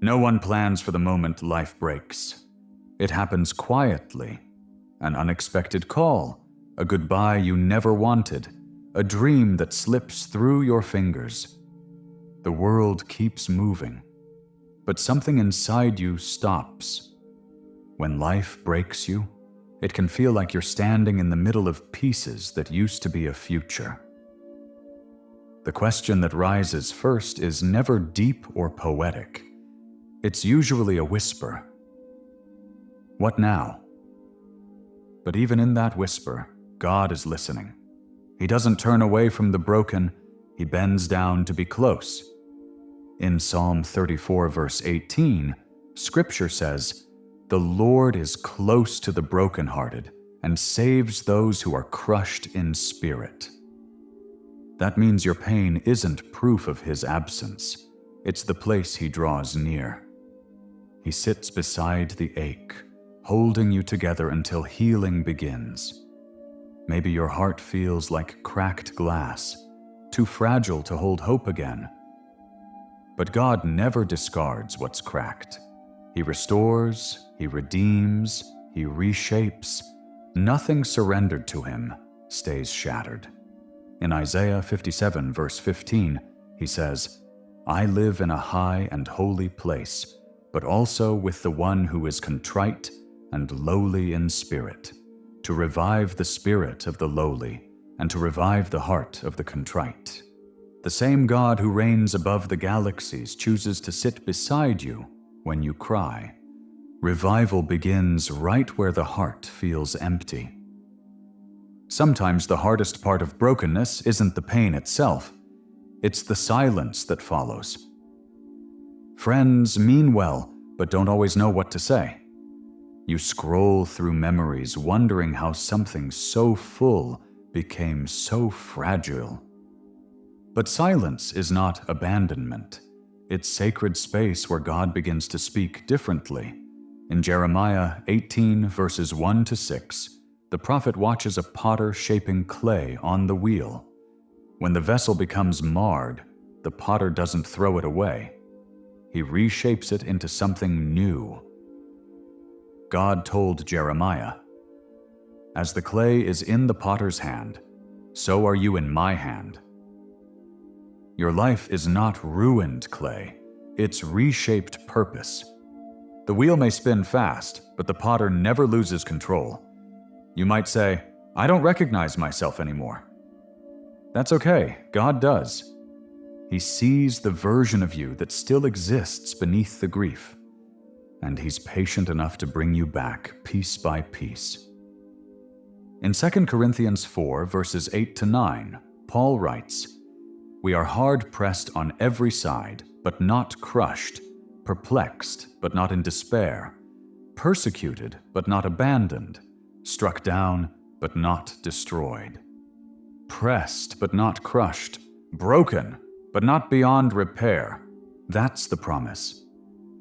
No one plans for the moment life breaks. It happens quietly. An unexpected call, a goodbye you never wanted, a dream that slips through your fingers. The world keeps moving, but something inside you stops. When life breaks you, it can feel like you're standing in the middle of pieces that used to be a future. The question that rises first is never deep or poetic. It's usually a whisper. What now? But even in that whisper, God is listening. He doesn't turn away from the broken, he bends down to be close. In Psalm 34, verse 18, Scripture says, "The Lord is close to the brokenhearted and saves those who are crushed in spirit." That means your pain isn't proof of his absence. It's the place he draws near. He sits beside the ache, holding you together until healing begins. Maybe your heart feels like cracked glass, too fragile to hold hope again. But God never discards what's cracked. He restores, he redeems, he reshapes. Nothing surrendered to him stays shattered. In Isaiah 57, verse 15, he says, "I live in a high and holy place, but also with the one who is contrite and lowly in spirit, to revive the spirit of the lowly and to revive the heart of the contrite." The same God who reigns above the galaxies chooses to sit beside you when you cry. Revival begins right where the heart feels empty. Sometimes the hardest part of brokenness isn't the pain itself, it's the silence that follows. Friends mean well, but don't always know what to say. You scroll through memories wondering how something so full became so fragile. But silence is not abandonment. It's sacred space where God begins to speak differently. In Jeremiah 18, verses 1 to 6, the prophet watches a potter shaping clay on the wheel. When the vessel becomes marred, the potter doesn't throw it away. He reshapes it into something new. God told Jeremiah, "As the clay is in the potter's hand, so are you in my hand." Your life is not ruined clay, it's reshaped purpose. The wheel may spin fast, but the potter never loses control. You might say, "I don't recognize myself anymore." That's okay, God does. He sees the version of you that still exists beneath the grief, and he's patient enough to bring you back piece by piece. In 2 Corinthians 4, verses 8 to 9, Paul writes, "We are hard-pressed on every side, but not crushed, perplexed, but not in despair, persecuted, but not abandoned, struck down, but not destroyed, pressed, but not crushed, broken, but not beyond repair." That's the promise.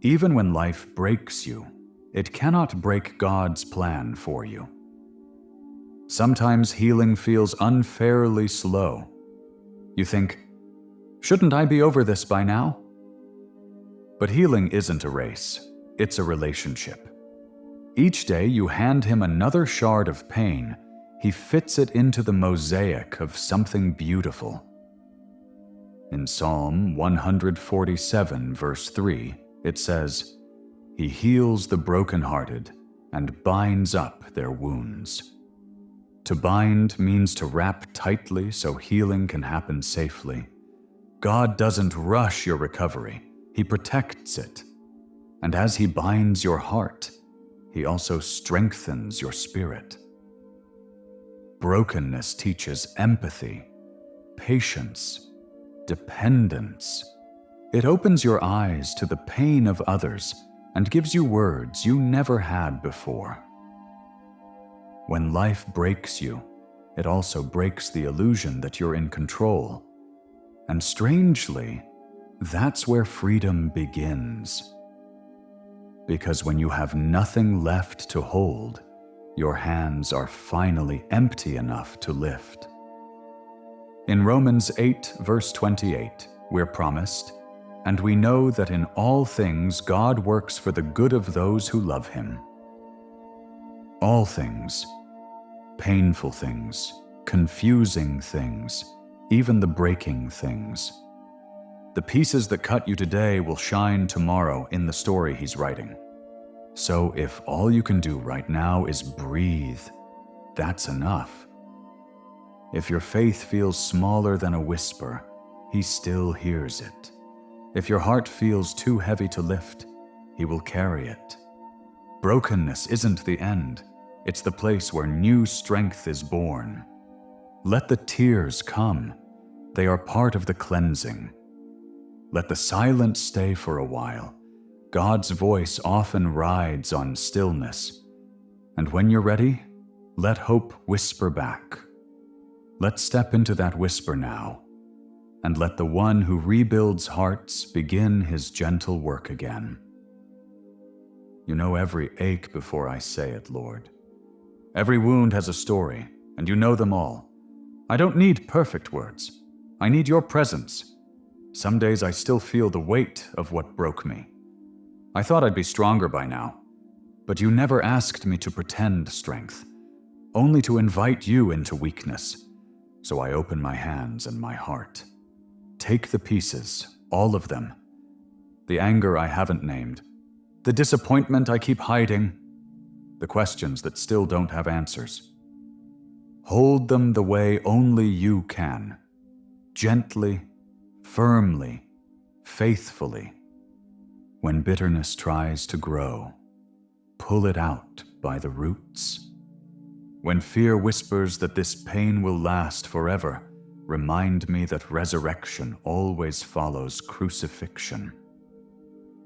Even when life breaks you, it cannot break God's plan for you. Sometimes healing feels unfairly slow. You think, "Shouldn't I be over this by now?" But healing isn't a race, it's a relationship. Each day you hand him another shard of pain, he fits it into the mosaic of something beautiful. In Psalm 147, verse 3, it says, "He heals the brokenhearted and binds up their wounds." To bind means to wrap tightly so healing can happen safely. God doesn't rush your recovery, he protects it. And as he binds your heart, he also strengthens your spirit. Brokenness teaches empathy, patience, dependence. It opens your eyes to the pain of others and gives you words you never had before. When life breaks you, it also breaks the illusion that you're in control. And strangely, that's where freedom begins. Because when you have nothing left to hold, your hands are finally empty enough to lift. In Romans 8, verse 28, we're promised, and we know that in all things God works for the good of those who love Him. All things, painful things, confusing things, even the breaking things. The pieces that cut you today will shine tomorrow in the story He's writing. So if all you can do right now is breathe, that's enough. If your faith feels smaller than a whisper, He still hears it. If your heart feels too heavy to lift, He will carry it. Brokenness isn't the end. It's the place where new strength is born. Let the tears come. They are part of the cleansing. Let the silence stay for a while. God's voice often rides on stillness. And when you're ready, let hope whisper back. Let's step into that whisper now, and let the one who rebuilds hearts begin His gentle work again. You know every ache before I say it, Lord. Every wound has a story, and you know them all. I don't need perfect words. I need your presence. Some days I still feel the weight of what broke me. I thought I'd be stronger by now, but you never asked me to pretend strength, only to invite you into weakness. So I open my hands and my heart. Take the pieces, all of them. The anger I haven't named, the disappointment I keep hiding, the questions that still don't have answers. Hold them the way only you can, gently, firmly, faithfully. When bitterness tries to grow, pull it out by the roots. When fear whispers that this pain will last forever, remind me that resurrection always follows crucifixion.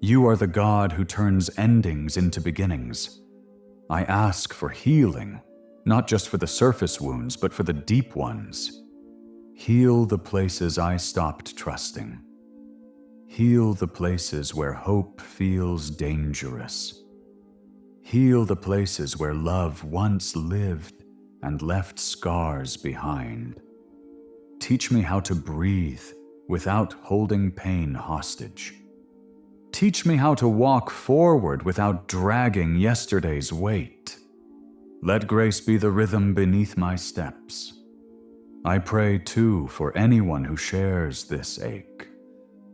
You are the God who turns endings into beginnings. I ask for healing, not just for the surface wounds, but for the deep ones. Heal the places I stopped trusting. Heal the places where hope feels dangerous. Heal the places where love once lived and left scars behind. Teach me how to breathe without holding pain hostage. Teach me how to walk forward without dragging yesterday's weight. Let grace be the rhythm beneath my steps. I pray, too, for anyone who shares this ache,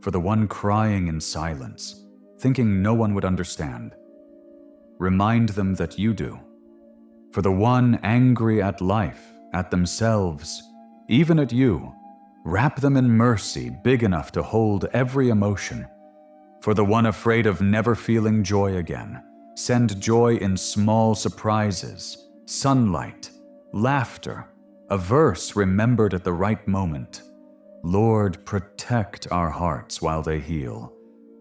for the one crying in silence, thinking no one would understand. Remind them that you do. For the one angry at life, at themselves, even at you, wrap them in mercy big enough to hold every emotion. For the one afraid of never feeling joy again, send joy in small surprises, sunlight, laughter, a verse remembered at the right moment. Lord, protect our hearts while they heal.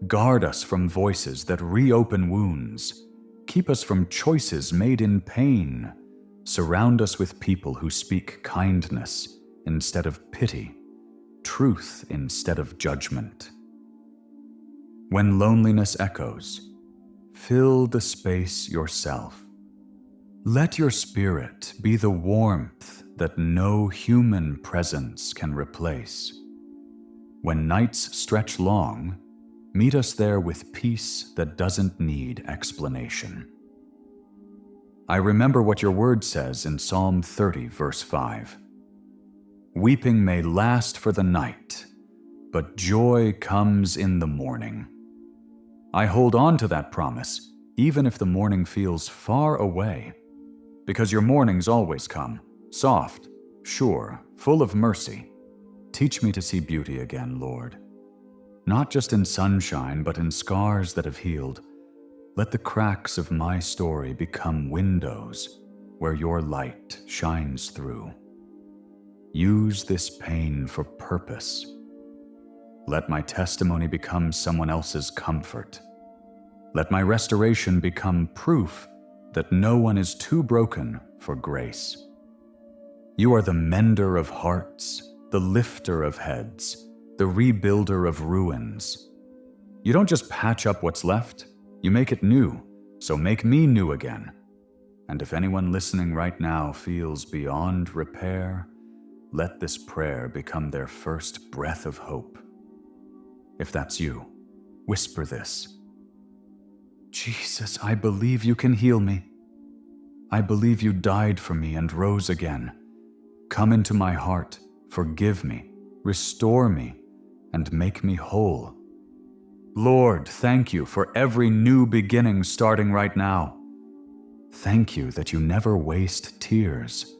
Guard us from voices that reopen wounds. Keep us from choices made in pain. Surround us with people who speak kindness instead of pity, truth instead of judgment. When loneliness echoes, fill the space yourself. Let your spirit be the warmth that no human presence can replace. When nights stretch long, meet us there with peace that doesn't need explanation. I remember what your word says in Psalm 30, verse 5. Weeping may last for the night, but joy comes in the morning. I hold on to that promise, even if the morning feels far away, because your mornings always come, soft, sure, full of mercy. Teach me to see beauty again, Lord. Not just in sunshine, but in scars that have healed. Let the cracks of my story become windows where your light shines through. Use this pain for purpose. Let my testimony become someone else's comfort. Let my restoration become proof that no one is too broken for grace. You are the mender of hearts, the lifter of heads, the rebuilder of ruins. You don't just patch up what's left, you make it new, so make me new again. And if anyone listening right now feels beyond repair, let this prayer become their first breath of hope. If that's you, Whisper this. Jesus, I believe you can heal me. I believe you died for me and rose again. Come into my heart, forgive me, restore me, and make me whole. Lord, thank you for every new beginning starting right now. Thank you that you never waste tears.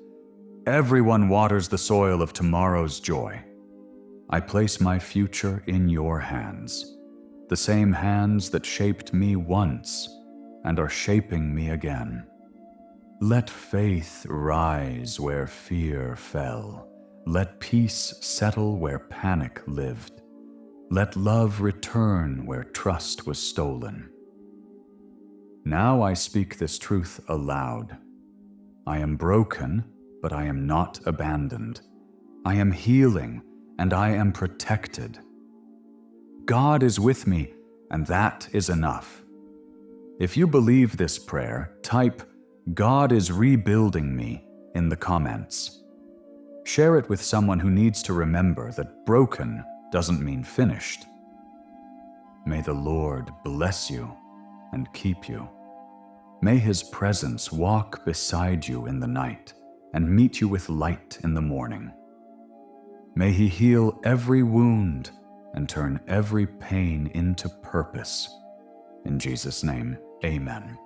Everyone waters the soil of tomorrow's joy. I place my future in your hands, the same hands that shaped me once and are shaping me again. Let faith rise where fear fell. Let peace settle where panic lived. Let love return where trust was stolen. Now I speak this truth aloud. I am broken, but I am not abandoned. I am healing, and I am protected. God is with me, and that is enough. If you believe this prayer, type, "God is rebuilding me" in the comments. Share it with someone who needs to remember that broken doesn't mean finished. May the Lord bless you and keep you. May His presence walk beside you in the night and meet you with light in the morning. May He heal every wound and turn every pain into purpose. In Jesus' name, amen.